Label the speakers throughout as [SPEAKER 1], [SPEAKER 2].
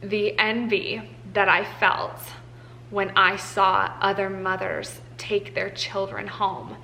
[SPEAKER 1] The envy that I felt when I saw other mothers take their children home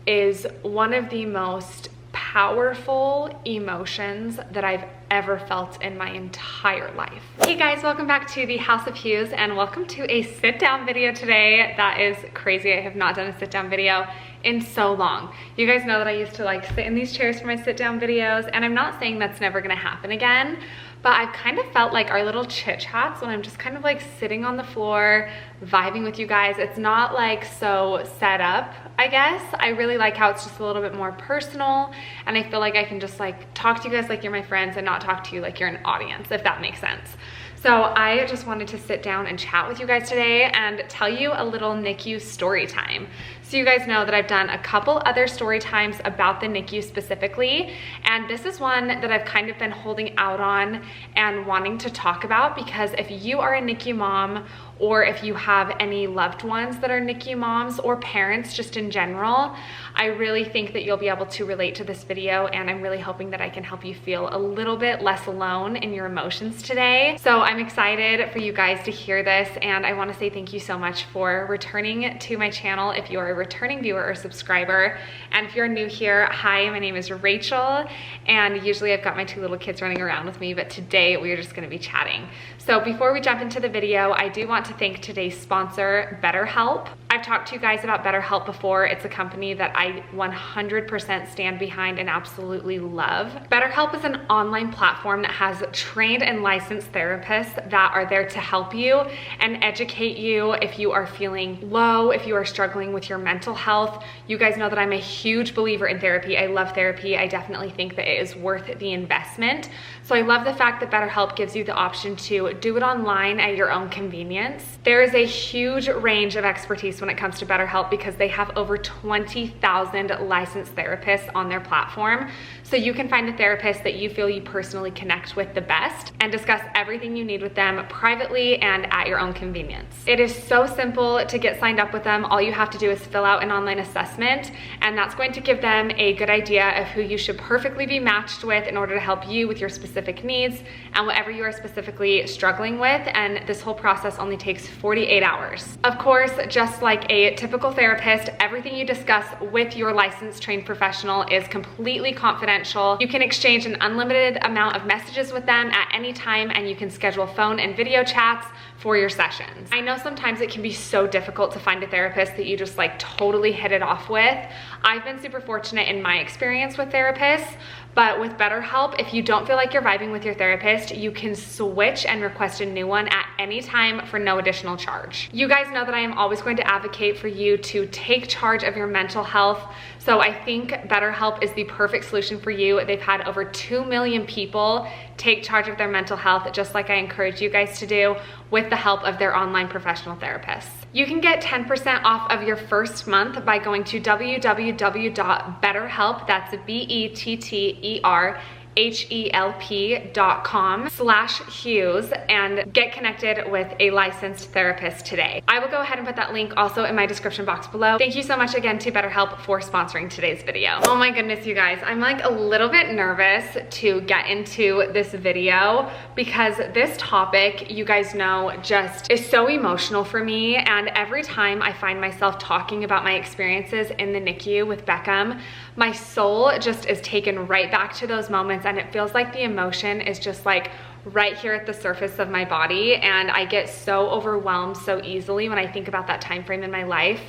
[SPEAKER 1] is one of the most powerful emotions that I've ever felt in my entire life. Hey guys, welcome back to the House of Hughes and welcome to a sit down video today. That is crazy. I have not done a sit down video in so long. You guys know that I used to like sit in these chairs for my sit down videos, and I'm not saying that's never gonna happen again, but I've kind of felt like our little chit chats when I'm just kind of like sitting on the floor, vibing with you guys. It's not like so set up, I guess. I really like how it's just a little bit more personal, and I feel like I can just like talk to you guys like you're my friends and not talk to you like you're an audience, if that makes sense. So I just wanted to sit down and chat with you guys today and tell you a little Nicu story time. So you guys know that I've done a couple other story times about the Nicu specifically, and this is one that I've kind of been holding out on and wanting to talk about, because if you are a Nicu mom, or if you have any loved ones that are Nicu moms or parents just in general, I really think that you'll be able to relate to this video, and I'm really hoping that I can help you feel a little bit less alone in your emotions today. So I'm excited for you guys to hear this, and I want to say thank you so much for returning to my channel if you are a returning viewer or subscriber. And if you're new here, hi, my name is Rachel, and usually I've got my two little kids running around with me, but today we're just going to be chatting. So before we jump into the video, I do want to thank today's sponsor, BetterHelp. I've talked to you guys about BetterHelp before. It's a company that I 100% stand behind and absolutely love. BetterHelp is an online platform that has trained and licensed therapists that are there to help you and educate you if you are feeling low, if you are struggling with your mental health. You guys know that I'm a huge believer in therapy. I love therapy. I definitely think that it is worth the investment. So I love the fact that BetterHelp gives you the option to do it online at your own convenience. There is a huge range of expertise when it comes to BetterHelp because they have over 20,000 licensed therapists on their platform. So you can find the therapist that you feel you personally connect with the best and discuss everything you need with them privately and at your own convenience. It is so simple to get signed up with them. All you have to do is fill out an online assessment, and that's going to give them a good idea of who you should perfectly be matched with in order to help you with your specific needs and whatever you are specifically struggling with. And this whole process only takes 48 hours. Of course, just like a typical therapist, everything you discuss with your licensed trained professional is completely confidential. You can exchange an unlimited amount of messages with them at any time, and you can schedule phone and video chats for your sessions. I know sometimes it can be so difficult to find a therapist that you just like totally hit it off with. I've been super fortunate in my experience with therapists, but with BetterHelp, if you don't feel like you're vibing with your therapist, you can switch and request a new one at any time for no additional charge. You guys know that I am always going to advocate for you to take charge of your mental health. So I think BetterHelp is the perfect solution for you. They've had over 2 million people take charge of their mental health, just like I encourage you guys to do, with the help of their online professional therapists. You can get 10% off of your first month by going to www.betterhelp, that's BetterHelp.com/Hughes, and get connected with a licensed therapist today. I will go ahead and put that link also in my description box below. Thank you so much again to BetterHelp for sponsoring today's video. Oh my goodness, you guys, I'm like a little bit nervous to get into this video because this topic, you guys know, just is so emotional for me, and every time I find myself talking about my experiences in the NICU with Beckham, my soul just is taken right back to those moments, and it feels like the emotion is just like right here at the surface of my body, and I get so overwhelmed so easily when I think about that time frame in my life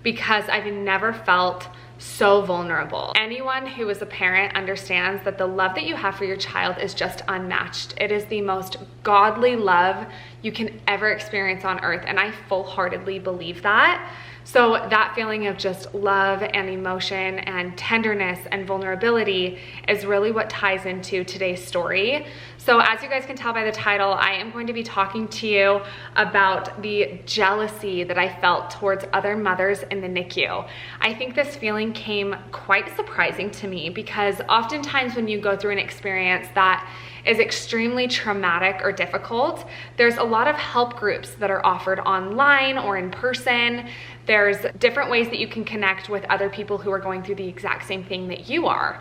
[SPEAKER 1] because I've never felt so vulnerable. Anyone who is a parent understands that the love that you have for your child is just unmatched. It is the most godly love you can ever experience on earth, and I full-heartedly believe that. So that feeling of just love and emotion and tenderness and vulnerability is really what ties into today's story. So as you guys can tell by the title, I am going to be talking to you about the jealousy that I felt towards other mothers in the NICU. I think this feeling came quite surprising to me because oftentimes when you go through an experience that is extremely traumatic or difficult, there's a lot of help groups that are offered online or in person. There's different ways that you can connect with other people who are going through the exact same thing that you are.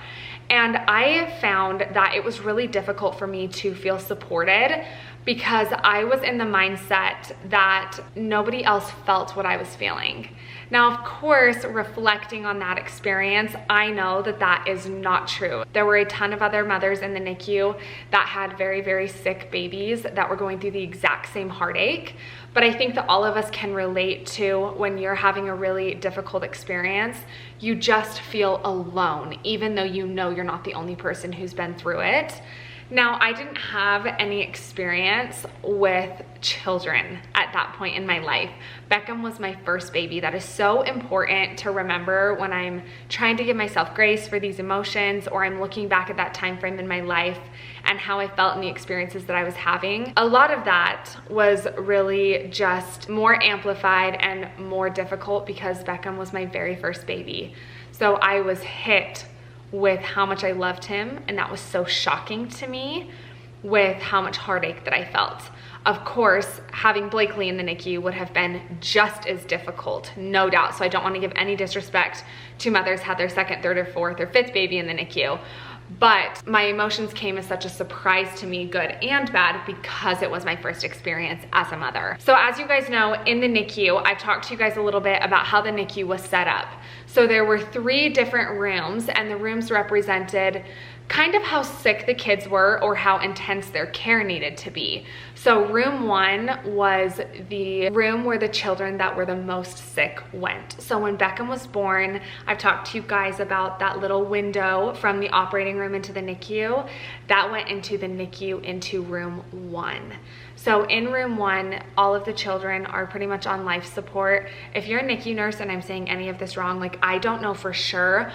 [SPEAKER 1] And I found that it was really difficult for me to feel supported because I was in the mindset that nobody else felt what I was feeling. Now, of course, reflecting on that experience, I know that that is not true. There were a ton of other mothers in the NICU that had very, very sick babies that were going through the exact same heartache. But I think that all of us can relate to when you're having a really difficult experience, you just feel alone, even though you know you're not the only person who's been through it. Now, I didn't have any experience with children at that point in my life. Beckham was my first baby. That is so important to remember when I'm trying to give myself grace for these emotions, or I'm looking back at that time frame in my life and how I felt in the experiences that I was having. A lot of that was really just more amplified and more difficult because Beckham was my very first baby. So I was hit with how much I loved him, and that was so shocking to me with how much heartache that I felt. Of course, having Blakely in the NICU would have been just as difficult, no doubt. So I don't want to give any disrespect to mothers who had their second, third, or fourth, or fifth baby in the NICU. But my emotions came as such a surprise to me, good and bad, because it was my first experience as a mother. So as you guys know, in the NICU, I've talked to you guys a little bit about how the NICU was set up. So there were 3 different rooms, and the rooms represented kind of how sick the kids were or how intense their care needed to be. So room 1 was the room where the children that were the most sick went. So when Beckham was born, I've talked to you guys about that little window from the operating room into the NICU. That went into the NICU into room 1. So in room 1, all of the children are pretty much on life support. If you're a NICU nurse and I'm saying any of this wrong, like, I don't know for sure,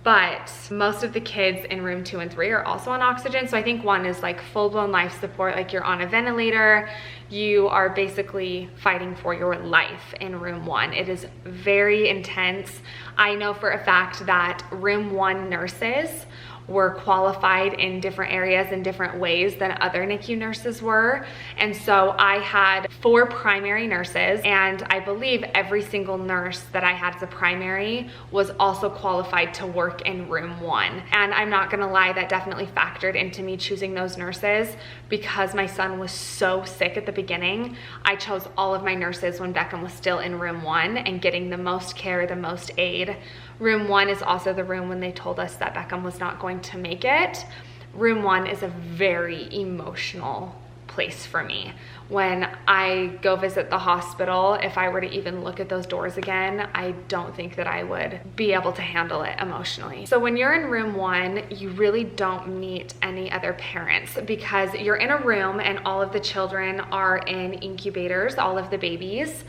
[SPEAKER 1] but most of the kids in room 2 and 3 are also on oxygen. So I think 1 is like full-blown life support, like you're on a ventilator. You are basically fighting for your life in room 1. It is very intense. I know for a fact that room 1 nurses were qualified in different areas in different ways than other NICU nurses were. And so I had 4 primary nurses, and I believe every single nurse that I had as a primary was also qualified to work in room 1. And I'm not gonna lie, that definitely factored into me choosing those nurses because my son was so sick at the beginning. I chose all of my nurses when Beckham was still in room 1 and getting the most care, the most aid. Room 1 is also the room when they told us that Beckham was not going to make it. Room 1 is a very emotional place for me. When I go visit the hospital, if I were to even look at those doors again, I don't think that I would be able to handle it emotionally. So when you're in room 1, you really don't meet any other parents because you're in a room and all of the children are in incubators, all of the babies.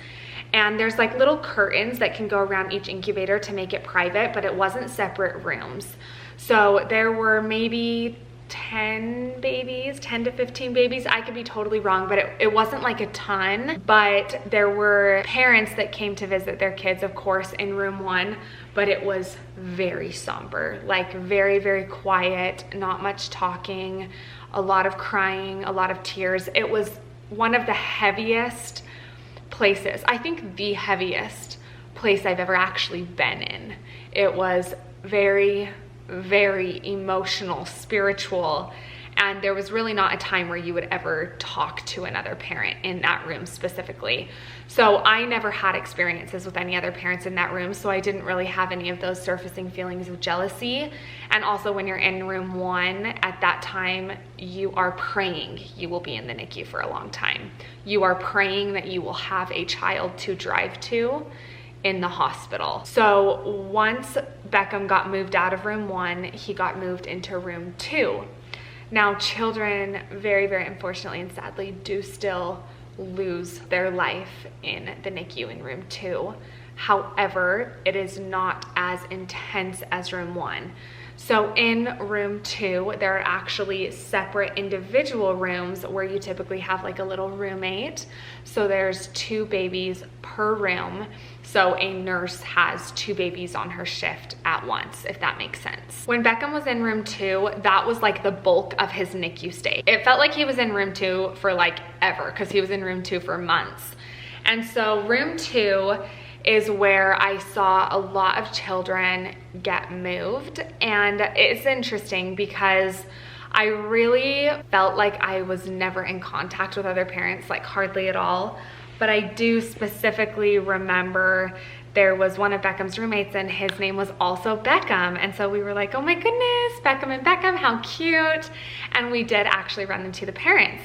[SPEAKER 1] And there's like little curtains that can go around each incubator to make it private, but it wasn't separate rooms. So there were maybe 10 babies, 10 to 15 babies. I could be totally wrong, but it wasn't like a ton. But there were parents that came to visit their kids, of course, in room 1, but it was very somber, like very, very quiet, not much talking, a lot of crying, a lot of tears. It was one of the heaviest places, I think the heaviest place I've ever actually been in. It was very, very emotional, spiritual, and there was really not a time where you would ever talk to another parent in that room specifically. So I never had experiences with any other parents in that room, so I didn't really have any of those surfacing feelings of jealousy. And also when you're in room 1 at that time, you are praying you will be in the NICU for a long time. You are praying that you will have a child to drive to in the hospital. So once Beckham got moved out of room 1, he got moved into room 2. Now, children, very, very unfortunately and sadly, do still lose their life in the NICU in room 2. However, it is not as intense as room 1. So in room 2, there are actually separate individual rooms where you typically have like a little roommate. So there's 2 babies per room. So a nurse has 2 babies on her shift at once, if that makes sense. When Beckham was in room 2, that was like the bulk of his NICU stay. It felt like he was in room 2 for like ever, because he was in room 2 for months. And so room 2 is where I saw a lot of children get moved. And it's interesting because I really felt like I was never in contact with other parents, like hardly at all. But I do specifically remember there was one of Beckham's roommates and his name was also Beckham. And so we were like, oh my goodness, Beckham and Beckham, how cute. And we did actually run into the parents.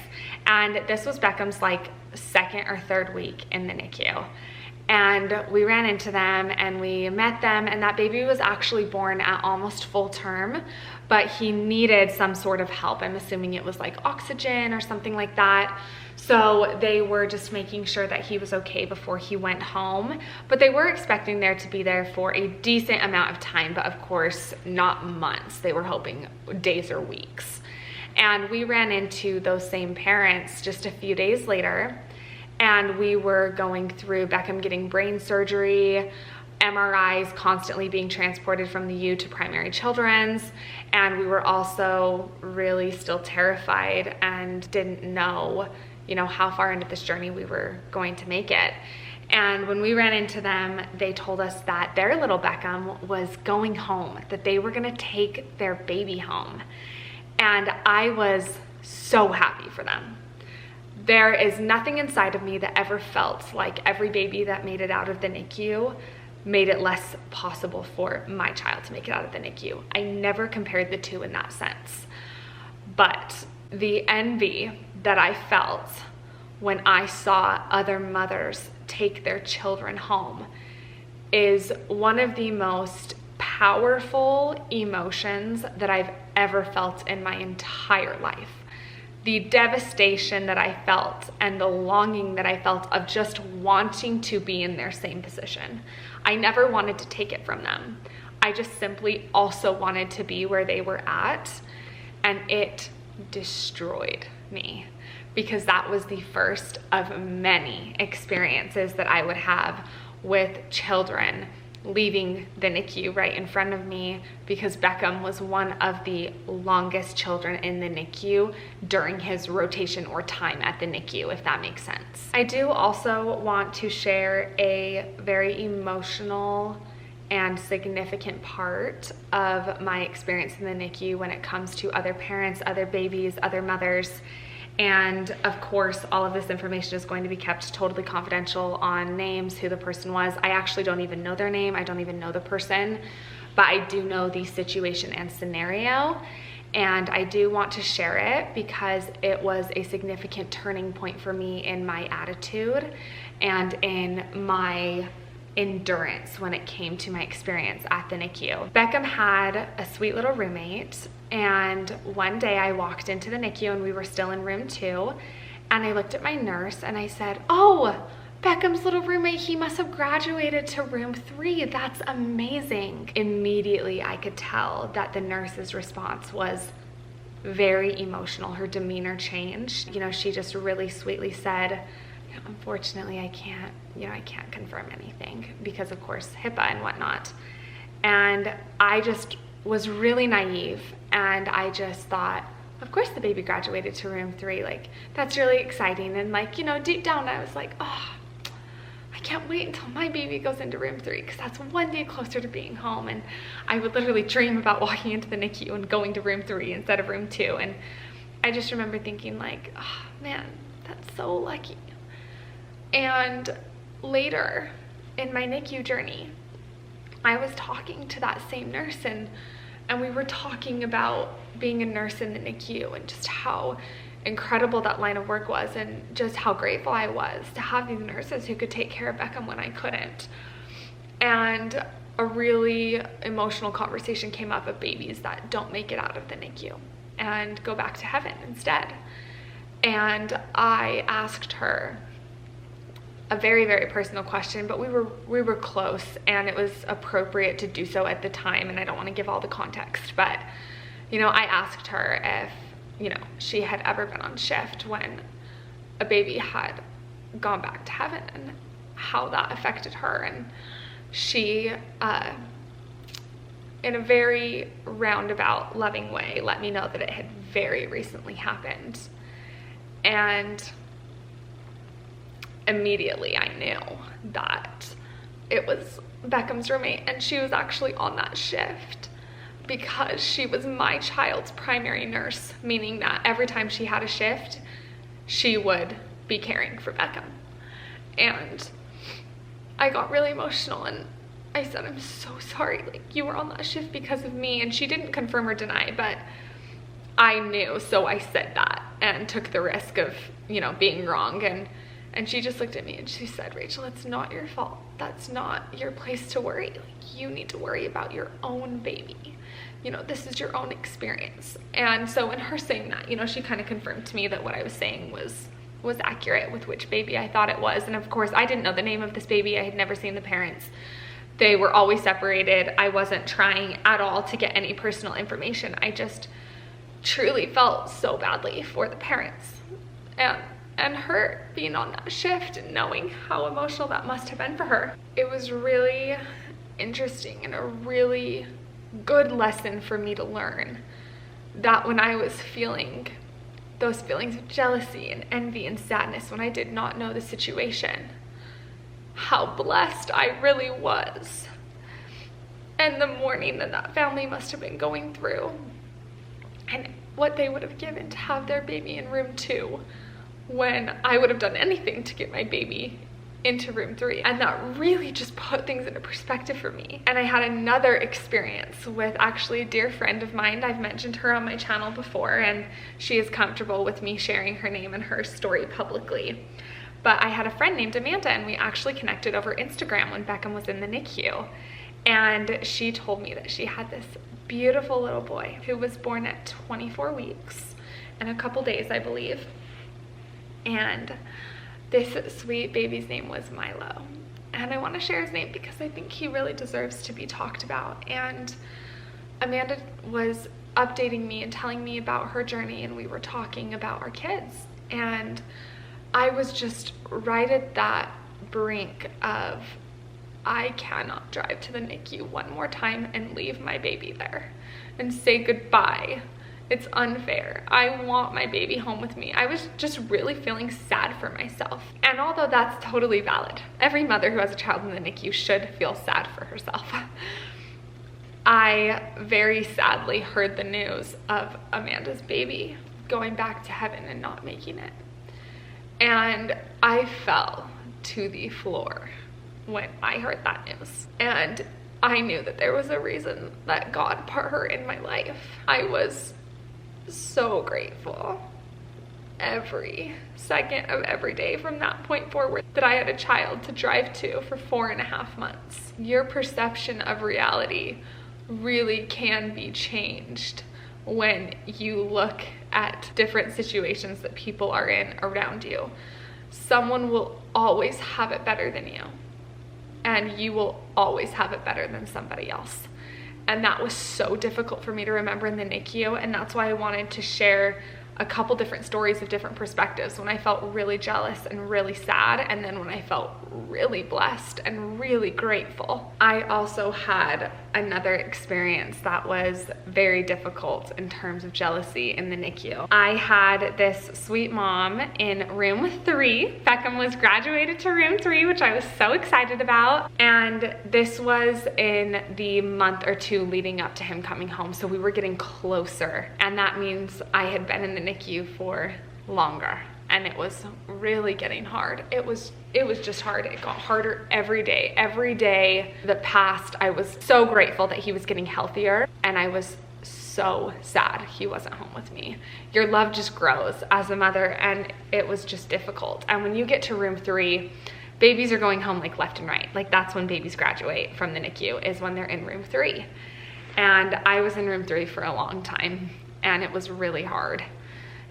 [SPEAKER 1] And this was Beckham's like second or third week in the NICU. And we ran into them and we met them, and that baby was actually born at almost full term, but he needed some sort of help. I'm assuming it was like oxygen or something like that. So they were just making sure that he was okay before he went home, but they were expecting there to be there for a decent amount of time, but of course not months. They were hoping days or weeks. And we ran into those same parents just a few days later, and we were going through Beckham getting brain surgery, MRIs constantly being transported from the U to primary children's, and we were also really still terrified and didn't know, how far into this journey we were going to make it. And when we ran into them, they told us that their little Beckham was going home, that they were gonna take their baby home. And I was so happy for them. There is nothing inside of me that ever felt like every baby that made it out of the NICU made it less possible for my child to make it out of the NICU. I never compared the two in that sense. But the envy that I felt when I saw other mothers take their children home is one of the most powerful emotions that I've ever felt in my entire life. The devastation that I felt and the longing that I felt of just wanting to be in their same position. I never wanted to take it from them. I just simply also wanted to be where they were at, and it destroyed me because that was the first of many experiences that I would have with children leaving the NICU right in front of me, because Beckham was one of the longest children in the NICU during his rotation or time at the NICU, if that makes sense. I do also want to share a very emotional and significant part of my experience in the NICU when it comes to other parents, other babies, other mothers. And of course, all of this information is going to be kept totally confidential on names, who the person was. I actually don't even know their name. I don't even know the person, but I do know the situation and scenario. And I do want to share it because it was a significant turning point for me in my attitude and in my endurance when it came to my experience at the NICU. Beckham had a sweet little roommate, and one day I walked into the NICU and we were still in room 2, and I looked at my nurse and I said, "Oh, Beckham's little roommate, he must have graduated to room 3. That's amazing." Immediately I could tell that the nurse's response was very emotional. Her demeanor changed. She just really sweetly said, "Unfortunately, I can't confirm anything because of course HIPAA and whatnot." And I just was really naive, and I just thought, of course the baby graduated to room 3. Like, that's really exciting. And deep down I was like, oh, I can't wait until my baby goes into room 3 because that's one day closer to being home. And I would literally dream about walking into the NICU and going to room 3 instead of room 2. And I just remember thinking like, oh man, that's so lucky. And later in my NICU journey, I was talking to that same nurse, and we were talking about being a nurse in the NICU and just how incredible that line of work was, and just how grateful I was to have these nurses who could take care of Beckham when I couldn't. And a really emotional conversation came up of babies that don't make it out of the NICU and go back to heaven instead. And I asked her a very, very personal question, but we were close and it was appropriate to do so at the time, and I don't want to give all the context, but I asked her if she had ever been on shift when a baby had gone back to heaven and how that affected her. And she in a very roundabout, loving way let me know that it had very recently happened. And immediately I knew that it was Beckham's roommate, and she was actually on that shift because she was my child's primary nurse, meaning that every time she had a shift, she would be caring for Beckham. And I got really emotional and I said, I'm so sorry, like, you were on that shift because of me. And she didn't confirm or deny, but I knew, so I said that and took the risk of, you know, being wrong. And she just looked at me and she said, Rachel, it's not your fault. That's not your place to worry. Like, you need to worry about your own baby. You know, this is your own experience. And so in her saying that, you know, she kind of confirmed to me that what I was saying was accurate with which baby I thought it was. And of course, I didn't know the name of this baby. I had never seen the parents. They were always separated. I wasn't trying at all to get any personal information. I just truly felt so badly for the parents. And her being on that shift and knowing how emotional that must have been for her. It was really interesting and a really good lesson for me to learn that when I was feeling those feelings of jealousy and envy and sadness when I did not know the situation, how blessed I really was. And the mourning that family must have been going through and what they would have given to have their baby in room 2 when I would have done anything to get my baby into room 3. And that really just put things into perspective for me. And I had another experience with actually a dear friend of mine. I've mentioned her on my channel before, and she is comfortable with me sharing her name and her story publicly. But I had a friend named Amanda, and we actually connected over Instagram when Beckham was in the NICU. And she told me that she had this beautiful little boy who was born at 24 weeks and a couple days, I believe. And this sweet baby's name was Milo. And I want to share his name because I think he really deserves to be talked about. And Amanda was updating me and telling me about her journey, and we were talking about our kids. And I was just right at that brink of, I cannot drive to the NICU one more time and leave my baby there and say goodbye. It's unfair. I want my baby home with me. I was just really feeling sad for myself. And although that's totally valid, every mother who has a child in the NICU should feel sad for herself. I very sadly heard the news of Amanda's baby going back to heaven and not making it. And I fell to the floor when I heard that news. And I knew that there was a reason that God put her in my life. I was so grateful every second of every day from that point forward that I had a child to drive to for 4.5 months. Your perception of reality really can be changed when you look at different situations that people are in around you. Someone will always have it better than you, and you will always have it better than somebody else. And that was so difficult for me to remember in the NICU, and that's why I wanted to share a couple different stories of different perspectives, when I felt really jealous and really sad, and then when I felt really blessed and really grateful. I also had another experience that was very difficult in terms of jealousy in the NICU. I had this sweet mom in room 3. Beckham was graduated to room 3, which I was so excited about. And this was in the month or 2 leading up to him coming home. So we were getting closer. And that means I had been in the NICU for longer. And it was really getting hard. It was just hard. It got harder every day. Every day that passed, I was so grateful that he was getting healthier, and I was so sad he wasn't home with me. Your love just grows as a mother, and it was just difficult. And when you get to room 3, babies are going home like left and right. Like, that's when babies graduate from the NICU, is when they're in room 3. And I was in room 3 for a long time, and it was really hard.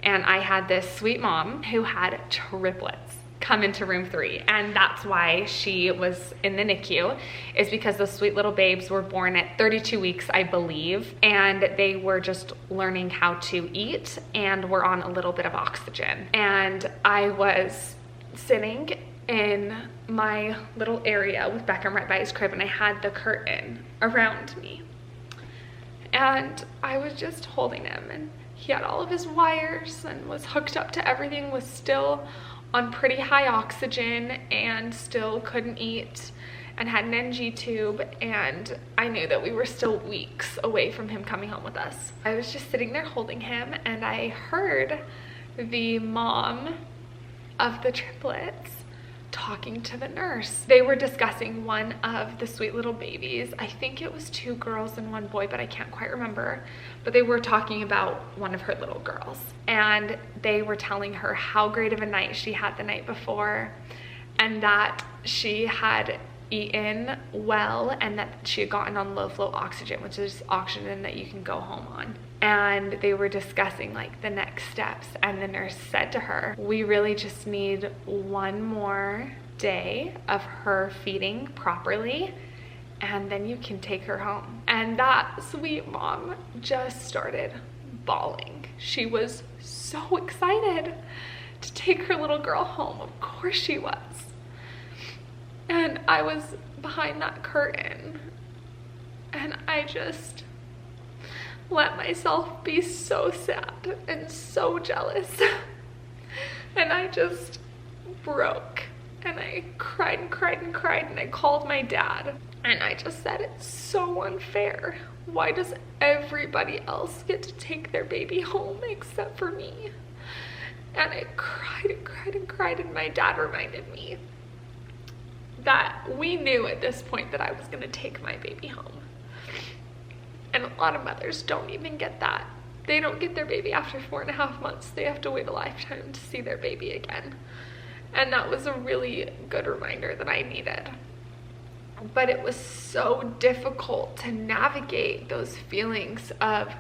[SPEAKER 1] And I had this sweet mom who had triplets come into room 3, and that's why she was in the NICU, is because those sweet little babes were born at 32 weeks, I believe, and they were just learning how to eat and were on a little bit of oxygen. And I was sitting in my little area with Beckham right by his crib, and I had the curtain around me, and I was just holding him, and he had all of his wires and was hooked up to everything, was still on pretty high oxygen and still couldn't eat. and had an NG tube, and I knew that we were still weeks away from him coming home with us. I was just sitting there holding him, and I heard the mom of the triplets talking to the nurse. They were discussing one of the sweet little babies. I think it was 2 girls and 1 boy, but I can't quite remember. But they were talking about one of her little girls, and they were telling her how great of a night she had the night before, and that she had eaten well, and that she had gotten on low flow oxygen, which is oxygen that you can go home on. And they were discussing like the next steps, and the nurse said to her, we really just need 1 more day of her feeding properly, and then you can take her home. And that sweet mom just started bawling. She was so excited to take her little girl home. Of course she was. And I was behind that curtain, and I just let myself be so sad and so jealous. And I just broke, and I cried and cried and cried, and I called my dad, and I just said, it's so unfair. Why does everybody else get to take their baby home except for me? And I cried and cried and cried, and my dad reminded me that we knew at this point that I was gonna take my baby home. And a lot of mothers don't even get that. They don't get their baby after 4.5 months. They have to wait a lifetime to see their baby again. And that was a really good reminder that I needed. But it was so difficult to navigate those feelings of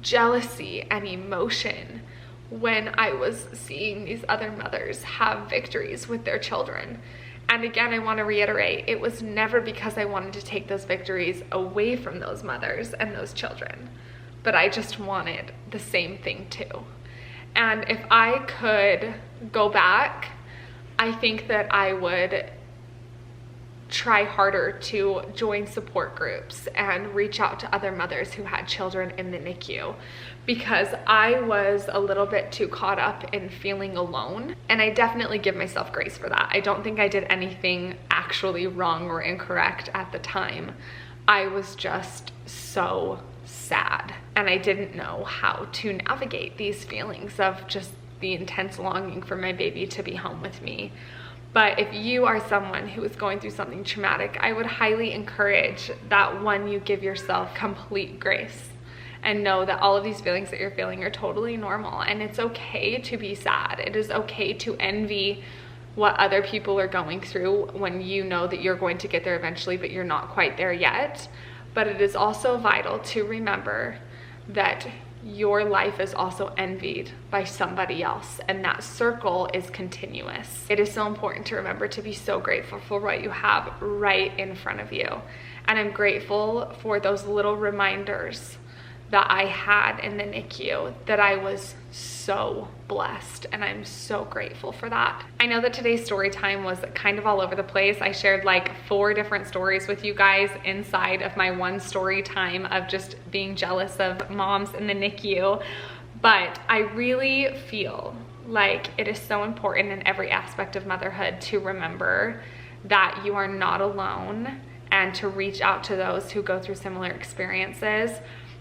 [SPEAKER 1] jealousy and emotion when I was seeing these other mothers have victories with their children. And again, I want to reiterate, it was never because I wanted to take those victories away from those mothers and those children, but I just wanted the same thing too. And if I could go back, I think that I would try harder to join support groups and reach out to other mothers who had children in the NICU, because I was a little bit too caught up in feeling alone. And I definitely give myself grace for that. I don't think I did anything actually wrong or incorrect at the time. I was just so sad, and I didn't know how to navigate these feelings of just the intense longing for my baby to be home with me. But if you are someone who is going through something traumatic, I would highly encourage that, one, you give yourself complete grace and know that all of these feelings that you're feeling are totally normal, and it's okay to be sad. It is okay to envy what other people are going through when you know that you're going to get there eventually, but you're not quite there yet. But it is also vital to remember that your life is also envied by somebody else, and that circle is continuous. It is so important to remember to be so grateful for what you have right in front of you. And I'm grateful for those little reminders that I had in the NICU, that I was so blessed, and I'm so grateful for that. I know that today's story time was kind of all over the place. I shared like 4 different stories with you guys inside of my one story time of just being jealous of moms in the NICU, but I really feel like it is so important in every aspect of motherhood to remember that you are not alone, and to reach out to those who go through similar experiences,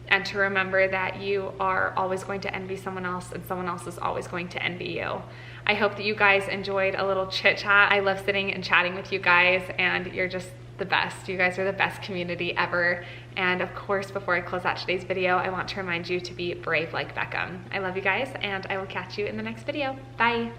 [SPEAKER 1] and to remember that you are always going to envy someone else, and someone else is always going to envy you. I hope that you guys enjoyed a little chit chat. I love sitting and chatting with you guys, and you're just the best. You guys are the best community ever. And of course, before I close out today's video, I want to remind you to be brave like Beckham. I love you guys, and I will catch you in the next video. Bye.